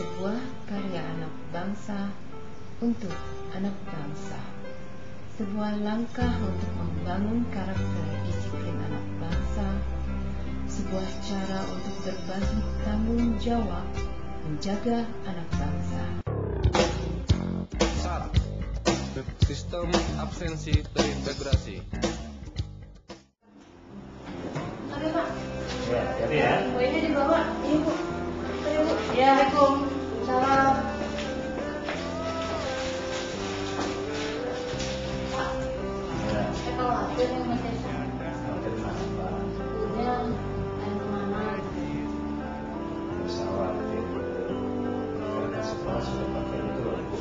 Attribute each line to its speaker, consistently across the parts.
Speaker 1: sebuah karya anak bangsa untuk anak bangsa. Sebuah langkah untuk membangun karakter disiplin anak bangsa. Sebuah cara untuk berbagi tanggung jawab menjaga anak bangsa.
Speaker 2: Sistem absensi terintegrasi.
Speaker 3: Oke Pak.
Speaker 4: Ya, jadi ya.
Speaker 3: Ini dibawa. Iya Bu. Ayo Bu. Ya, Assalamualaikum. Salam. Pak.
Speaker 4: Ya.
Speaker 3: Saya khawatir nih Mas Desa.
Speaker 4: Khawatir mana Pak?
Speaker 3: Udah main kemana?
Speaker 4: Pesawat itu. Karena sekolah sudah pakai itu loh Bu.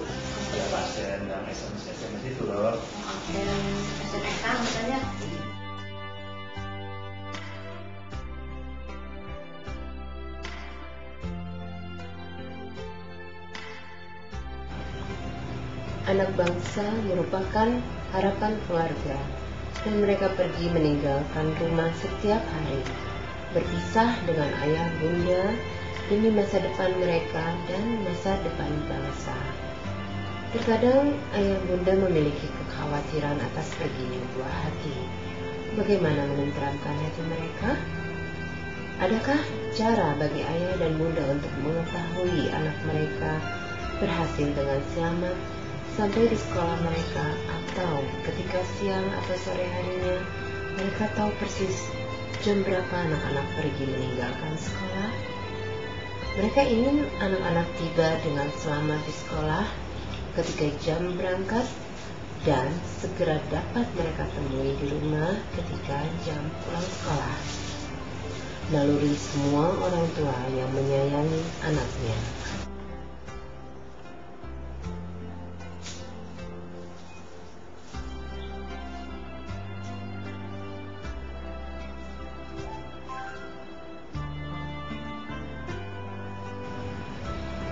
Speaker 4: Ada pasien yang SMS itu loh.
Speaker 3: Dan SMS-an misalnya.
Speaker 1: Anak bangsa merupakan harapan keluarga, dan mereka pergi meninggalkan rumah setiap hari, berpisah dengan ayah bunda demi masa depan mereka dan masa depan bangsa. Terkadang ayah bunda memiliki kekhawatiran atas perginya buah hati. Bagaimana menenteramkan hati mereka? Adakah cara bagi ayah dan bunda untuk mengetahui anak mereka berhasil dengan selamat sampai di sekolah mereka, atau ketika siang atau sore harinya mereka tahu persis jam berapa anak-anak pergi meninggalkan sekolah? Mereka ingin anak-anak tiba dengan selamat di sekolah ketika jam berangkat dan segera dapat mereka temui di rumah ketika jam pulang sekolah. Naluri semua orang tua yang menyayangi anaknya.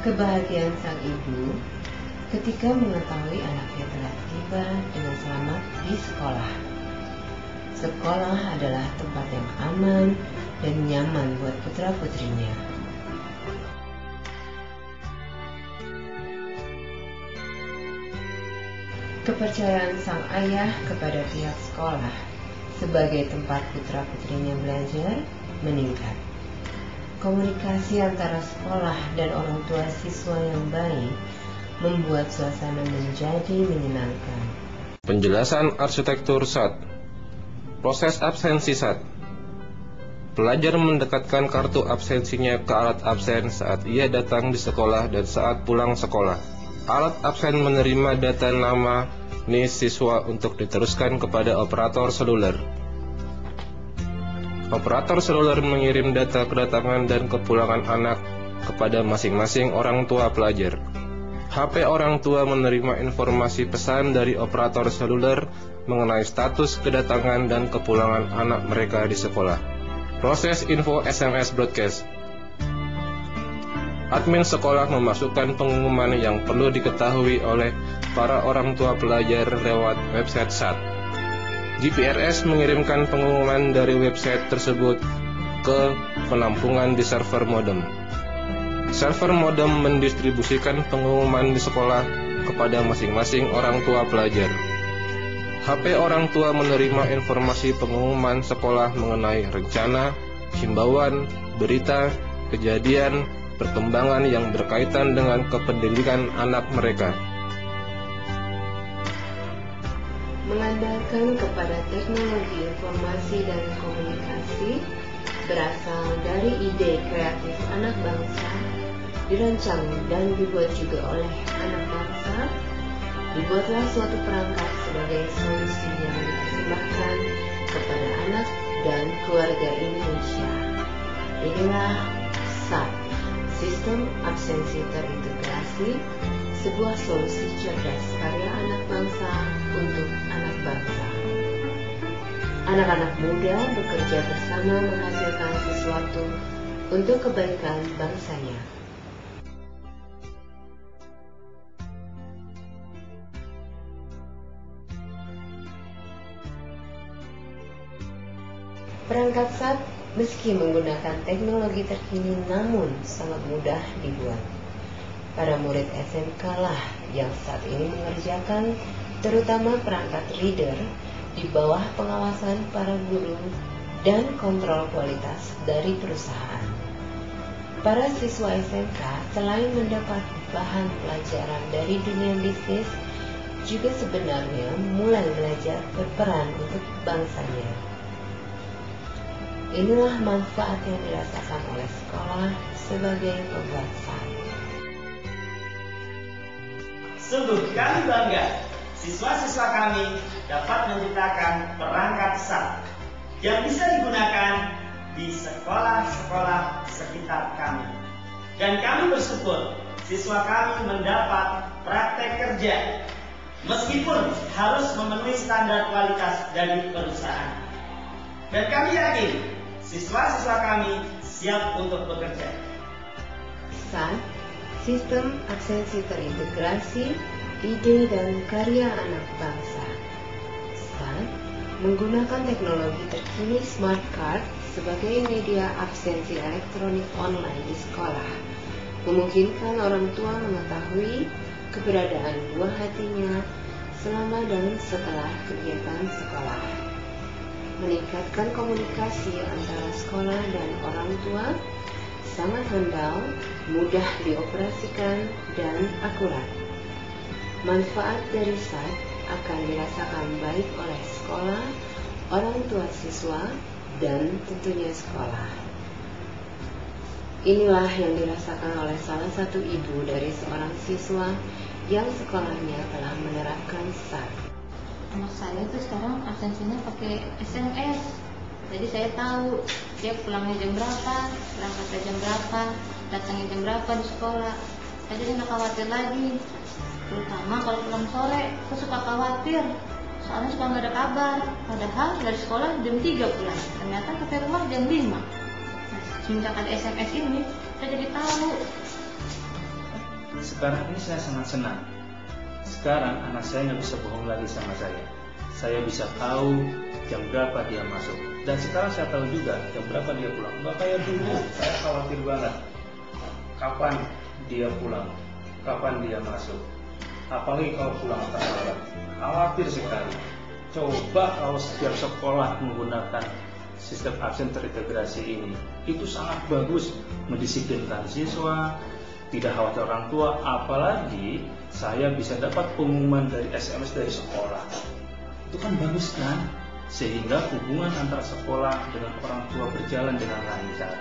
Speaker 1: Kebahagiaan sang ibu ketika mengetahui anaknya telah tiba dengan selamat di sekolah. Sekolah adalah tempat yang aman dan nyaman buat putra-putrinya. Kepercayaan sang ayah kepada pihak sekolah sebagai tempat putra-putrinya belajar meningkat. Komunikasi antara sekolah dan orang tua siswa yang baik membuat suasana menjadi menyenangkan.
Speaker 2: Penjelasan arsitektur SAT. Proses absensi SAT. Pelajar mendekatkan kartu absensinya ke alat absen saat ia datang di sekolah dan saat pulang sekolah. Alat absen menerima data nama NIS siswa untuk diteruskan kepada operator seluler. Operator seluler mengirim data kedatangan dan kepulangan anak kepada masing-masing orang tua pelajar. HP orang tua menerima informasi pesan dari operator seluler mengenai status kedatangan dan kepulangan anak mereka di sekolah. Proses info SMS broadcast. Admin sekolah memasukkan pengumuman yang perlu diketahui oleh para orang tua pelajar lewat website SAT. GPRS mengirimkan pengumuman dari website tersebut ke penampungan di server modem. Server modem mendistribusikan pengumuman di sekolah kepada masing-masing orang tua pelajar. HP orang tua menerima informasi pengumuman sekolah mengenai rencana, himbauan, berita, kejadian, perkembangan yang berkaitan dengan kependidikan anak mereka.
Speaker 1: Mengandalkan kepada teknologi informasi dan komunikasi berasal dari ide kreatif anak bangsa, dirancang dan dibuat juga oleh anak bangsa. Dibuatlah suatu perangkat sebagai solusi yang dipersembahkan kepada anak dan keluarga Indonesia. Inilah SAT, Sistem Absensi Terintegrasi, sebuah solusi cerdas karya anak bangsa untuk anak bangsa. Anak-anak muda bekerja bersama menghasilkan sesuatu untuk kebaikan bangsanya. Perangkat SAT meski menggunakan teknologi terkini namun sangat mudah dibuat. Para murid SMK lah yang saat ini mengerjakan terutama perangkat reader di bawah pengawasan para guru dan kontrol kualitas dari perusahaan. Para siswa SMK selain mendapat bahan pelajaran dari dunia bisnis, juga sebenarnya mulai belajar berperan untuk bangsanya. Inilah manfaat yang dirasakan oleh sekolah sebagai pembuat SAT.
Speaker 5: Sungguh kami bangga, siswa-siswa kami dapat menciptakan perangkat SAT yang bisa digunakan di sekolah-sekolah sekitar kami. Dan kami bersyukur siswa kami mendapat praktek kerja meskipun harus memenuhi standar kualitas dari perusahaan. Dan kami yakin siswa-siswa kami siap untuk bekerja.
Speaker 1: SAT, Sistem Absensi Terintegrasi, Ide dan Karya Anak Bangsa. SAT menggunakan teknologi terkini Smart Card sebagai media absensi elektronik online di sekolah, memungkinkan orang tua mengetahui keberadaan buah hatinya selama dan setelah kegiatan sekolah, meningkatkan komunikasi antara sekolah dan orang tua, sangat handal, mudah dioperasikan, dan akurat. Manfaat dari SAT akan dirasakan baik oleh sekolah, orang tua siswa, dan tentunya sekolah. Inilah yang dirasakan oleh salah satu ibu dari seorang siswa yang sekolahnya telah menerapkan SAT.
Speaker 3: Anak saya tuh sekarang absensinya pakai SMS. Jadi saya tahu dia pulangnya jam berapa, berangkatnya jam berapa, datangnya jam berapa di sekolah. Saya jadi nggak khawatir lagi. Terutama kalau pulang sore, saya suka khawatir. Soalnya suka nggak ada kabar. Padahal dari sekolah jam 3 pulang. Ternyata sampai rumah jam 5. Nah, semenjak ada SMS ini, saya jadi tahu.
Speaker 4: Sekarang ini saya sangat senang. Sekarang anak saya nggak bisa bohong lagi sama saya. Saya bisa tahu jam berapa dia masuk. Dan sekarang saya tahu juga jam berapa dia pulang. Nggak kayak dulu, saya khawatir banget. Kapan dia pulang? Kapan dia masuk? Apalagi kalau pulang terlambat. Khawatir sekali. Coba kalau setiap sekolah menggunakan sistem absen terintegrasi ini, itu sangat bagus, mendisiplinkan siswa, tidak khawatir orang tua, apalagi saya bisa dapat pengumuman dari SMS dari sekolah. Itu kan bagus kan? Sehingga hubungan antara sekolah dengan orang tua berjalan dengan lancar.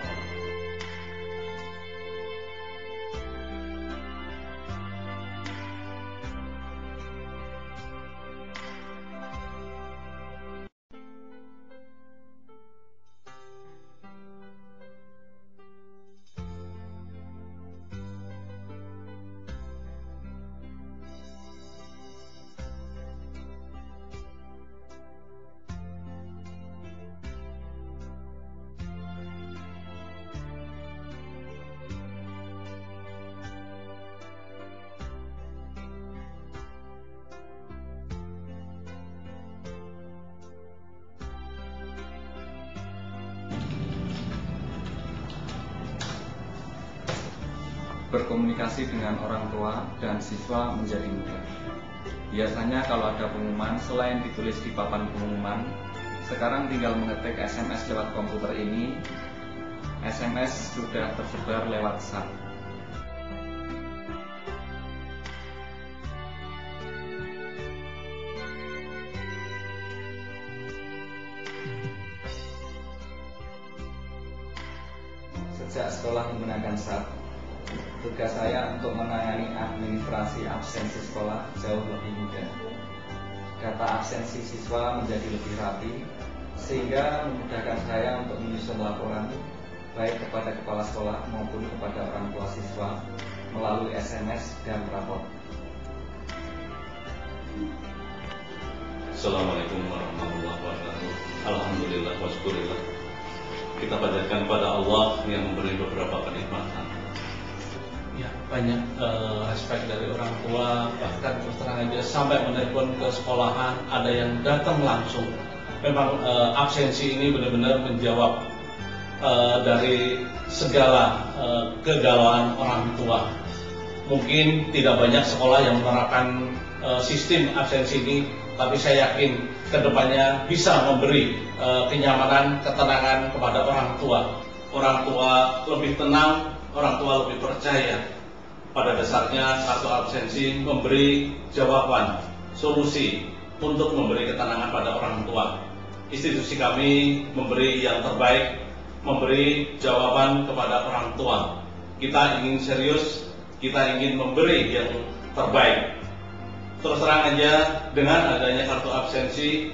Speaker 6: Berkomunikasi dengan orang tua dan siswa menjadi mudah. Biasanya kalau ada pengumuman, selain ditulis di papan pengumuman, sekarang tinggal mengetik SMS lewat komputer ini. SMS sudah tersebar lewat SAT. Sejak sekolah menggunakan SAT, tugas saya untuk menangani administrasi absensi sekolah jauh lebih mudah. Data absensi siswa menjadi lebih rapi, sehingga memudahkan saya untuk menyusun laporan baik kepada kepala sekolah maupun kepada orang tua siswa melalui SMS dan rapor.
Speaker 7: Assalamualaikum warahmatullahi wabarakatuh. Alhamdulillah wa syukurillah. Kita panjatkan pada Allah yang memberi beberapa kenikmatan.
Speaker 8: Ya, banyak respect dari orang tua, bahkan terus terang aja sampai menelepon ke sekolahan, ada yang datang langsung. Memang absensi ini benar-benar menjawab dari segala kegalauan orang tua. Mungkin tidak banyak sekolah yang menerapkan sistem absensi ini, tapi saya yakin kedepannya bisa memberi kenyamanan, ketenangan kepada orang tua. Orang tua lebih tenang, orang tua lebih percaya. Pada dasarnya kartu absensi memberi jawaban, solusi untuk memberi ketenangan pada orang tua. Institusi kami memberi yang terbaik, memberi jawaban kepada orang tua. Kita ingin serius, kita ingin memberi yang terbaik. Terus terang aja, dengan adanya kartu absensi,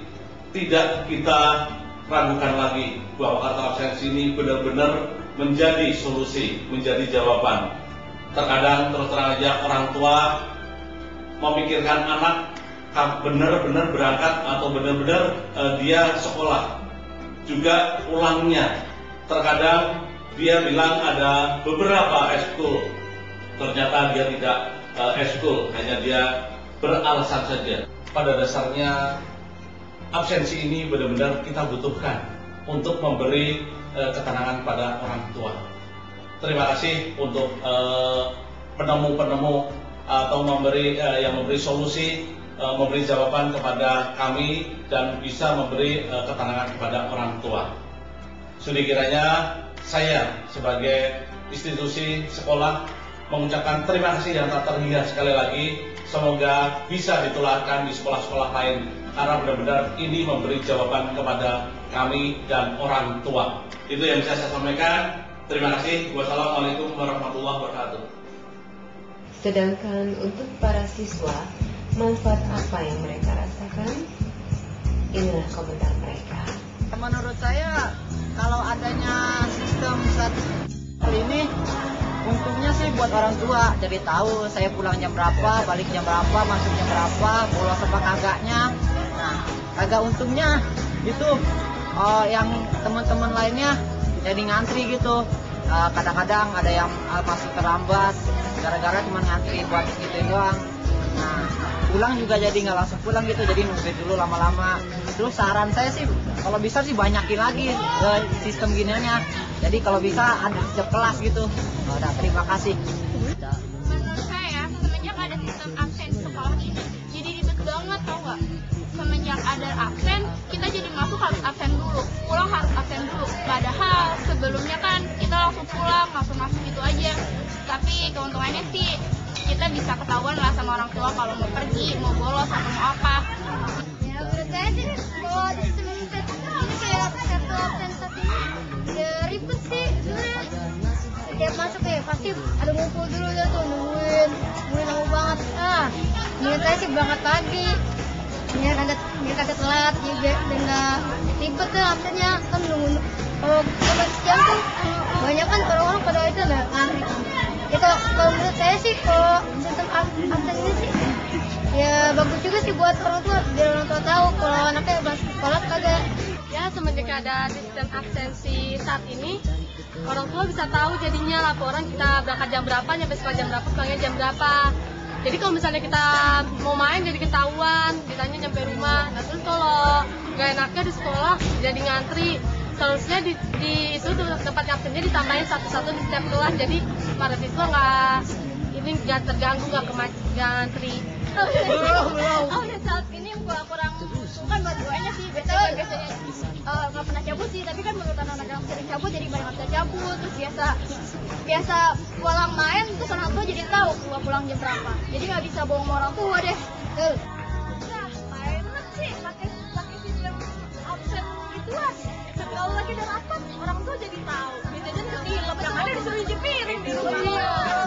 Speaker 8: tidak kita ragukan lagi bahwa kartu absensi ini benar-benar menjadi solusi, menjadi jawaban. Terkadang terus terang aja orang tua memikirkan anak benar-benar berangkat atau benar-benar dia sekolah, juga pulangnya. Terkadang dia bilang ada beberapa eskul, ternyata dia tidak eskul, hanya dia beralasan saja. Pada dasarnya absensi ini benar-benar kita butuhkan untuk memberi ketenangan pada orang tua. Terima kasih untuk penemu-penemu atau yang memberi solusi, memberi jawaban kepada kami dan bisa memberi ketenangan kepada orang tua. Sudah kiranya saya sebagai institusi sekolah mengucapkan terima kasih yang tak terhingga sekali lagi. Semoga bisa ditularkan di sekolah-sekolah lain, karena benar-benar ini memberi jawaban kepada kami dan orang tua. Itu yang bisa saya sampaikan. Terima kasih. Wassalamualaikum warahmatullahi wabarakatuh.
Speaker 1: Sedangkan untuk para siswa, manfaat apa yang mereka rasakan? Inilah komentar mereka.
Speaker 9: Menurut saya, kalau adanya sistem saat ini, untungnya sih buat orang tua. Jadi tahu saya pulang jam berapa, balik jam berapa, masuk jam berapa, bolos apa kagaknya. Nah, agak untungnya itu yang teman-teman lainnya jadi ngantri gitu. Kadang-kadang ada yang masuk terlambat gara-gara cuma ngantri buat gitu doang. Nah, pulang juga jadi nggak langsung pulang gitu, jadi nungguin dulu lama-lama. Terus saran saya sih, kalau bisa sih banyakin lagi sistem giniannya. Jadi kalau bisa ada setiap kelas gitu. Udah, terima kasih.
Speaker 10: Menurut saya, semenjak ada sistem absen sekolah ini, jadi ribet banget, tau nggak? Semenjak ada absen, kita jadi masuk harus absen dulu, pulang harus absen dulu. Padahal sebelumnya kan kita langsung pulang, langsung masuk gitu aja. Tapi keuntungannya sih, kita bisa ketahuan lah sama orang tua kalau mau pergi, mau bolos, atau mau apa.
Speaker 11: Ya menurut saya sih, kalau ada sistem absen ini kayak kartu absen saat ini, ya ribet sih sebenarnya. Setiap masuk ya pasti ada ngumpul dulu ya tuh, nungguin lama banget. Menurut saya sih berangkat pagi, biar agak telat, biar nggak ribet tuh absennya. Kan nunggu, kalau siang tuh banyak kan orang-orang pada itu nggak ngantri. Ya kalau menurut saya sih, kalau sistem absen ini sih ya bagus juga sih buat orang tua, biar orang tua tahu kalau anaknya masuk sekolah kagak.
Speaker 10: Ya, semenjak ada sistem absensi saat ini, orang tua bisa tahu jadinya laporan kita berangkat jam berapa, nyampe sekolah jam berapa, pulangnya jam berapa. Jadi kalau misalnya kita mau main jadi ketahuan, ditanya nyampe rumah. Nah terus kalau gak enaknya di sekolah jadi ngantri, solusinya di itu tempat absennya ditambahin satu-satu di setiap kelas. Jadi para siswa nggak terganggu, nggak ngantri.
Speaker 11: Saat ini kurang bukan buat duanya sih, biasanya nggak pernah cabut sih, tapi kan menurut anak-anak yang sering cabut jadi banyak nggak bisa cabut. Terus biasa pulang main terus orang tua jadi tahu pulang jam berapa, jadi nggak bisa bohong sama orang tua deh.
Speaker 10: Enak sih pakai sistem absen gituan. Kalau lagi ada rapat orang tua jadi tahu, biasanya yang ada disuruh cuci piring di rumah.